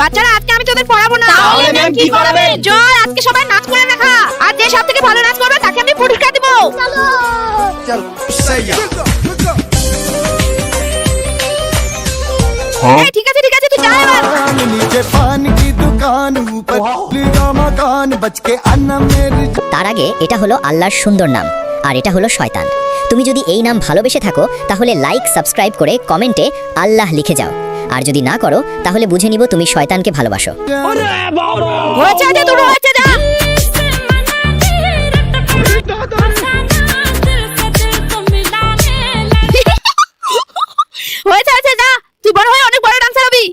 বাচ্চারা আজকে আমি তোদের পড়াবো না। তাহলে ম্যাম কি করাবেন? চল আজকে সবাই নাচ করে দেখা, আর যে সবথেকে ভালো নাচ করবে তাকে আমি পুরস্কার দেব। এই ঠিক আছে তুই যা এবার। नीचे पान की दुकान ऊपर का मकान बच के आना मेरी। তার আগে এটা হলো আল্লাহর সুন্দর নাম, আর এটা হলো শয়তান। তুমি যদি এই নাম ভালোবেসে থাকো তাহলে লাইক সাবস্ক্রাইব করে কমেন্টে আল্লাহ লিখে যাও, আর যদি না করো তাহলে বুঝে নিব তুমি শয়তানকে ভালোবাসো। হয়েছে আজ তোর হয়েছে, যা। হয়েছে যা, তুই বড় হয়ে অনেক বড় ডান্সার হবি।